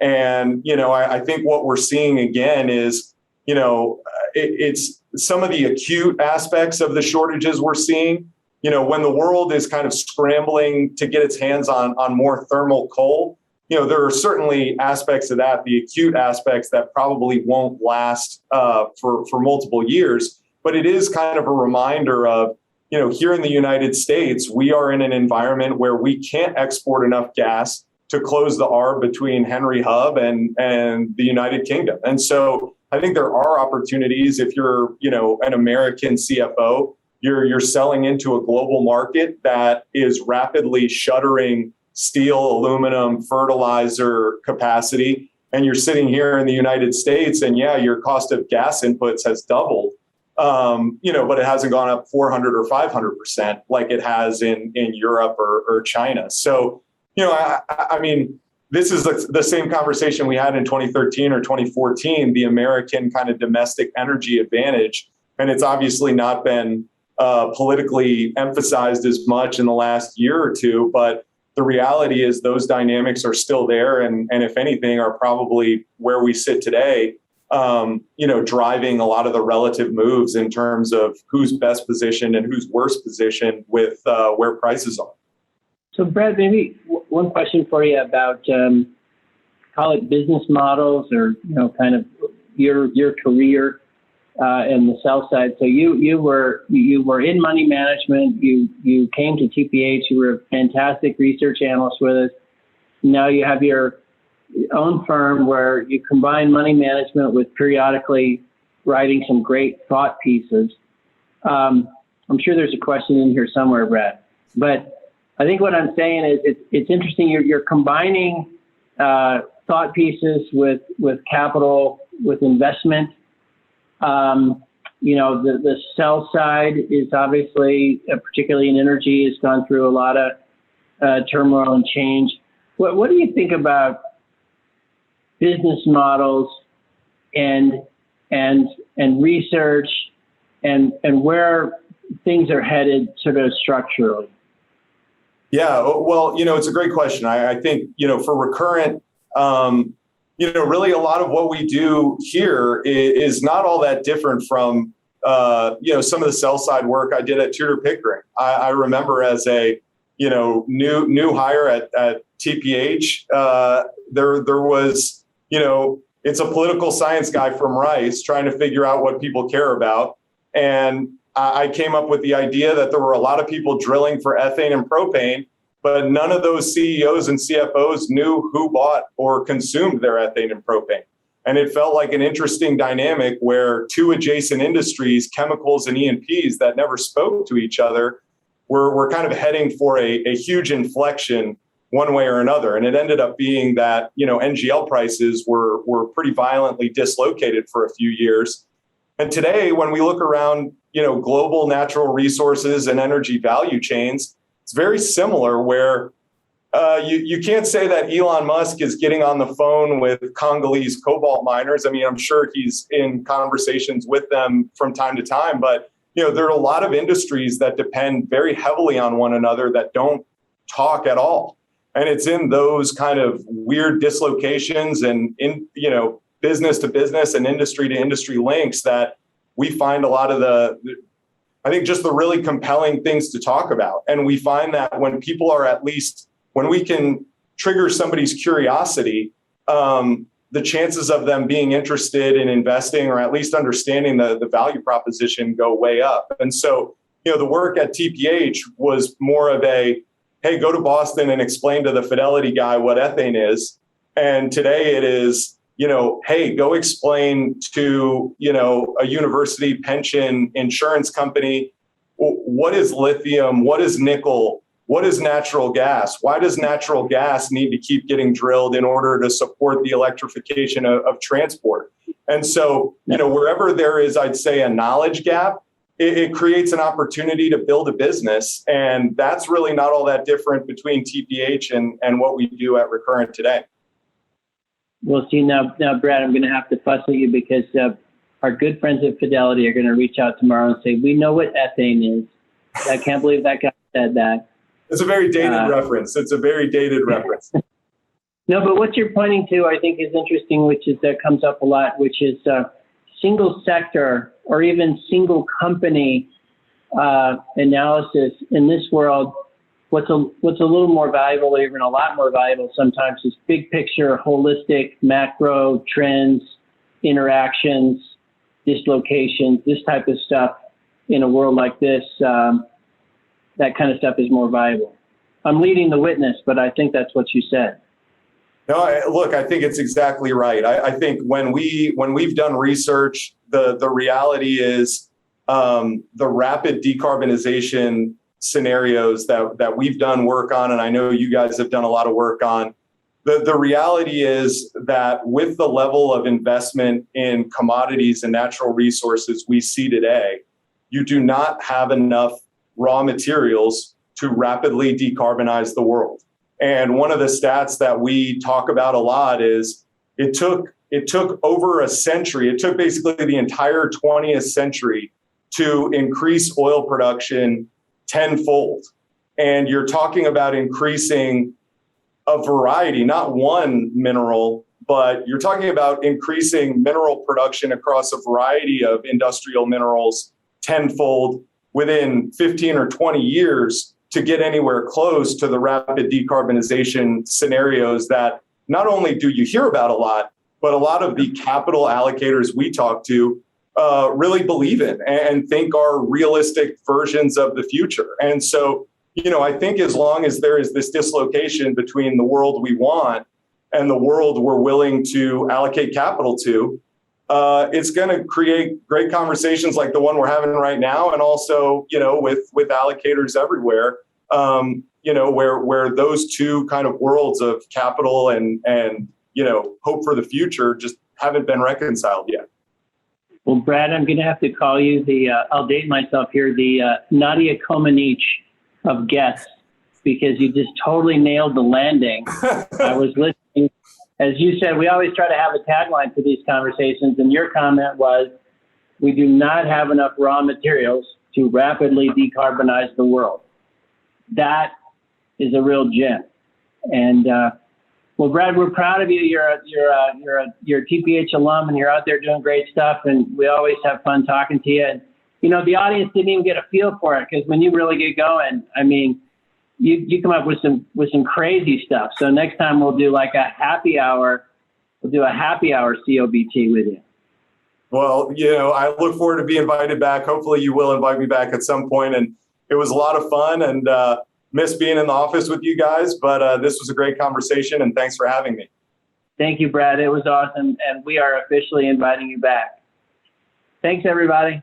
And, I think what we're seeing again is, it's some of the acute aspects of the shortages we're seeing. When the world is kind of scrambling to get its hands on more thermal coal, there are certainly aspects of that, the acute aspects that probably won't last for multiple years. But it is kind of a reminder of, here in the United States, we are in an environment where we can't export enough gas to close the arb between Henry Hub and the United Kingdom. And so I think there are opportunities if you're, an American CFO. You're selling into a global market that is rapidly shuttering steel, aluminum, fertilizer capacity. And you're sitting here in the United States and your cost of gas inputs has doubled, but it hasn't gone up 400 or 500% like it has in Europe or China. So, I mean, this is the same conversation we had in 2013 or 2014, the American kind of domestic energy advantage. And it's obviously not been politically emphasized as much in the last year or two, but the reality is those dynamics are still there, and if anything, are probably where we sit today, driving a lot of the relative moves in terms of who's best positioned and who's worst positioned with where prices are. So, Brad, maybe one question for you about call it business models, or kind of your career. And the sell side. So you were in money management. You came to TPH. You were a fantastic research analyst with us. Now you have your own firm where you combine money management with periodically writing some great thought pieces. I'm sure there's a question in here somewhere, Brad. But I think what I'm saying is it's interesting. You're combining thought pieces with capital, with investment. The sell side is obviously, particularly in energy, has gone through a lot of turmoil and change. What do you think about business models and research and where things are headed sort of structurally? Yeah, well, it's a great question. I think, for Recurrent, really a lot of what we do here is not all that different from, some of the sell side work I did at Tudor Pickering. I remember as a, new hire at TPH, there was, it's a political science guy from Rice trying to figure out what people care about. And I came up with the idea that there were a lot of people drilling for ethane and propane, but none of those CEOs and CFOs knew who bought or consumed their ethane and propane. And it felt like an interesting dynamic where two adjacent industries, chemicals and E&Ps that never spoke to each other, were kind of heading for a huge inflection one way or another. And it ended up being that, NGL prices were pretty violently dislocated for a few years. And today, when we look around, global natural resources and energy value chains, it's very similar where you can't say that Elon Musk is getting on the phone with Congolese cobalt miners. I mean, I'm sure he's in conversations with them from time to time, but there are a lot of industries that depend very heavily on one another that don't talk at all. And it's in those kind of weird dislocations and business to business and industry to industry links that we find a lot of I think just the really compelling things to talk about. And we find that when people are when we can trigger somebody's curiosity, the chances of them being interested in investing or at least understanding the value proposition go way up. And so, the work at TPH was more of hey, go to Boston and explain to the Fidelity guy what ethane is. And today it is, hey, go explain to, a university pension insurance company, what is lithium? What is nickel? What is natural gas? Why does natural gas need to keep getting drilled in order to support the electrification of transport? And so, wherever there is, I'd say, a knowledge gap, it creates an opportunity to build a business. And that's really not all that different between TPH and what we do at Recurrent today. Well, see, now, Brad, I'm going to have to fuss at you because our good friends at Fidelity are going to reach out tomorrow and say, we know what ethane is. I can't believe that guy said that. It's a very dated reference. It's a very dated reference. No, but what you're pointing to, I think, is interesting, which is that comes up a lot, which is single sector or even single company analysis in this world. What's a little more valuable, or even a lot more valuable sometimes, is big picture, holistic, macro trends, interactions, dislocations, this type of stuff. In a world like this, that kind of stuff is more valuable. I'm leading the witness, but I think that's what you said. No, look, I think it's exactly right. I think when we've done research, the reality is the rapid decarbonization scenarios that we've done work on, and I know you guys have done a lot of work on. The reality is that with the level of investment in commodities and natural resources we see today, you do not have enough raw materials to rapidly decarbonize the world. And one of the stats that we talk about a lot is it took over a century. It took basically the entire 20th century to increase oil production tenfold. And you're talking about increasing a variety, not one mineral, but you're talking about increasing mineral production across a variety of industrial minerals tenfold within 15 or 20 years to get anywhere close to the rapid decarbonization scenarios that not only do you hear about a lot, but a lot of the capital allocators we talk to really believe in and think are realistic versions of the future. And so, I think as long as there is this dislocation between the world we want and the world we're willing to allocate capital to, it's going to create great conversations like the one we're having right now, and also, with allocators everywhere, where those two kind of worlds of capital and hope for the future just haven't been reconciled yet. Well, Brad, I'm going to have to call you I'll date myself here, the Nadia Comaneci of guests, because you just totally nailed the landing. I was listening. As you said, we always try to have a tagline for these conversations, and your comment was, we do not have enough raw materials to rapidly decarbonize the world. That is a real gem. And well, Brad, we're proud of you. You're a TPH alum, and you're out there doing great stuff. And we always have fun talking to you. And the audience didn't even get a feel for it, because when you really get going, I mean, you come up with some crazy stuff. So next time we'll do like a happy hour. We'll do a happy hour COBT with you. Well, I look forward to being invited back. Hopefully you will invite me back at some point. And it was a lot of fun, and miss being in the office with you guys. But this was a great conversation, and thanks for having me. Thank you, Brad. It was awesome. And we are officially inviting you back. Thanks, everybody.